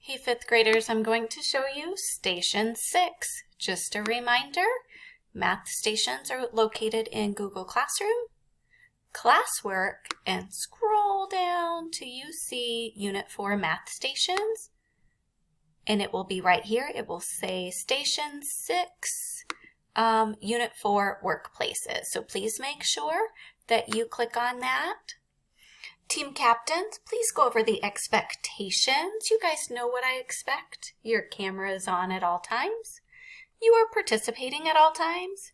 Hey fifth graders, I'm going to show you Station 6. Just a reminder, math stations are located in Google Classroom, Classwork, and scroll down till you see Unit 4 Math Stations. And it will be right here. It will say Station 6, Unit 4 Workplaces. So please make sure that you click on that. Team captains, please go over the expectations. You guys know what I expect. Your camera is on at all times. You are participating at all times.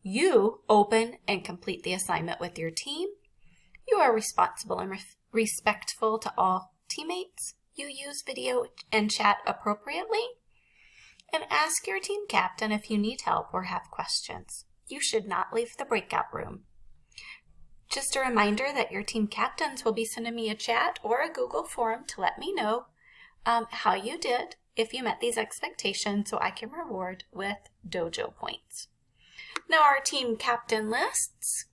You open and complete the assignment with your team. You are responsible and respectful to all teammates. You use video and chat appropriately. And ask your team captain if you need help or have questions. You should not leave the breakout room. Just a reminder that your team captains will be sending me a chat or a Google form to let me know how you did if you met these expectations so I can reward with dojo points. Now our team captain lists.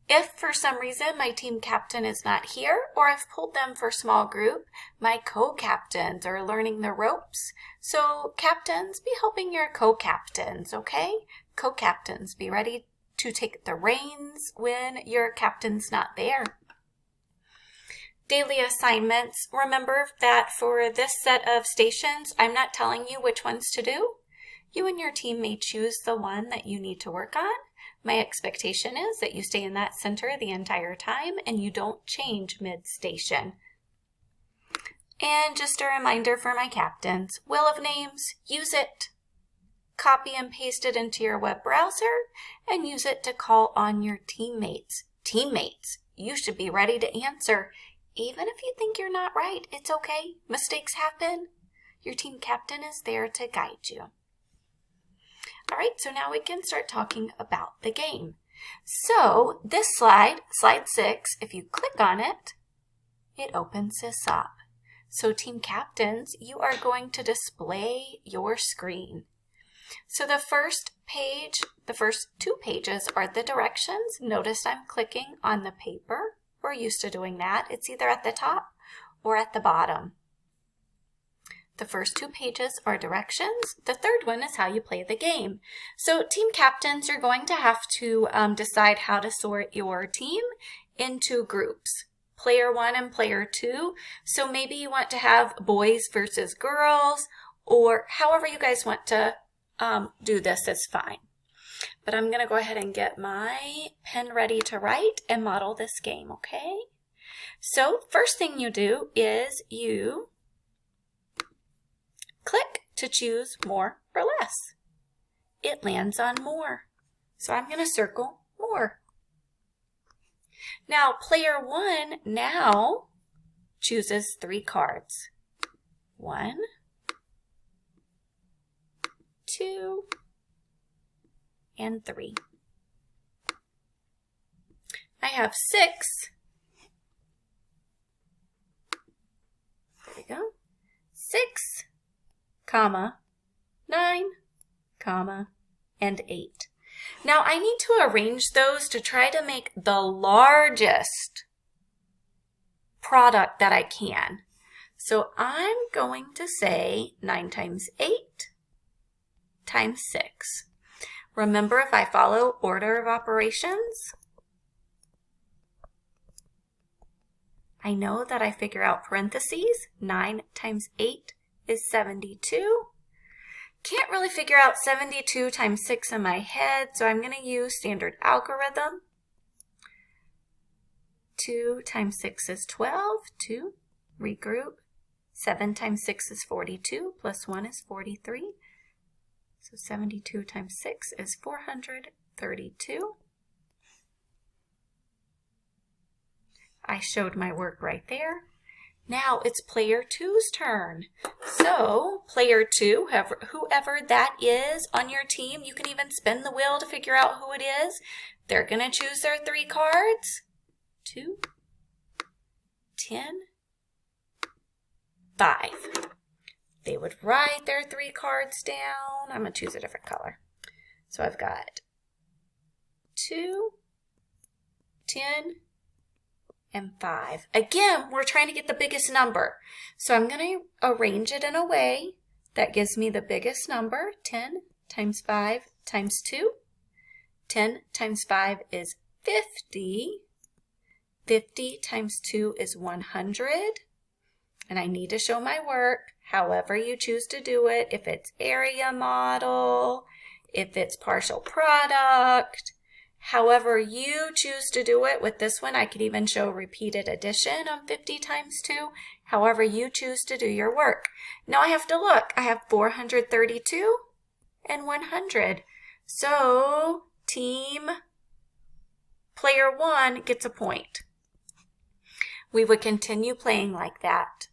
If for some reason my team captain is not here or I've pulled them for small group, my co-captains are learning the ropes. So captains, be helping your co-captains, okay? Co-captains, be ready to take the reins when your captain's not there. Daily assignments. Remember that for this set of stations, I'm not telling you which ones to do. You and your team may choose the one that you need to work on. My expectation is that you stay in that center the entire time and you don't change mid-station. And just a reminder for my captains, wheel of names, use it. Copy and paste it into your web browser and use it to call on your teammates. Teammates, you should be ready to answer. Even if you think you're not right, it's okay. Mistakes happen. Your team captain is there to guide you. All right, so now we can start talking about the game. So this slide 6, if you click on it, it opens this up. So team captains, you are going to display your screen. So the first page, the first 2 pages are the directions. Notice I'm clicking on the paper. We're used to doing that. It's either at the top or at the bottom. The first 2 pages are directions. The third one is how you play the game. So team captains, you're going to have to decide how to sort your team into groups. Player 1 and player 2. So maybe you want to have boys versus girls, or however you guys want to do this is fine. But I'm going to go ahead and get my pen ready to write and model this game, okay? So first thing you do is you click to choose more or less. It lands on more. So I'm going to circle more. Now player 1 now chooses 3 cards. 1, 2, and 3. I have 6. There we go. 6, comma, 9, comma, and 8. Now I need to arrange those to try to make the largest product that I can. So I'm going to say 9 times 8 times 6. Remember, if I follow order of operations, I know that I figure out parentheses. 9 times 8 is 72. Can't really figure out 72 times 6 in my head, so I'm going to use standard algorithm. 2 times 6 is 12. 2, regroup. 7 times 6 is 42, plus 1 is 43. So 72 times 6 is 432. I showed my work right there. Now it's player 2's turn. So player 2, whoever that is on your team, you can even spin the wheel to figure out who it is. They're going to choose their 3 cards. 2, 10, 5. They would write their 3 cards down. I'm going to choose a different color. So I've got 2, 10, and 5. Again, we're trying to get the biggest number. So I'm going to arrange it in a way that gives me the biggest number, 10 times 5 times 2. 10 times 5 is 50. 50 times 2 is 100. And I need to show my work, however you choose to do it, if it's area model, if it's partial product, however you choose to do it. With this one, I could even show repeated addition on 50 times 2, however you choose to do your work. Now I have to look. I have 432 and 100. So team player 1 gets a point. We would continue playing like that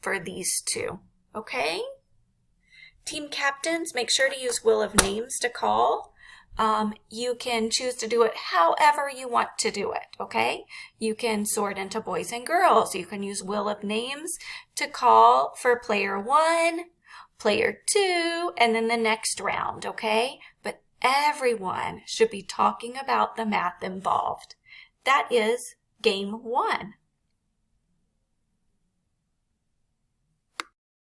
for these two, okay? Team captains, make sure to use wheel of names to call. You can choose to do it however you want to do it, okay? You can sort into boys and girls. You can use wheel of names to call for player 1, player 2, and then the next round, okay? But everyone should be talking about the math involved. That is game 1.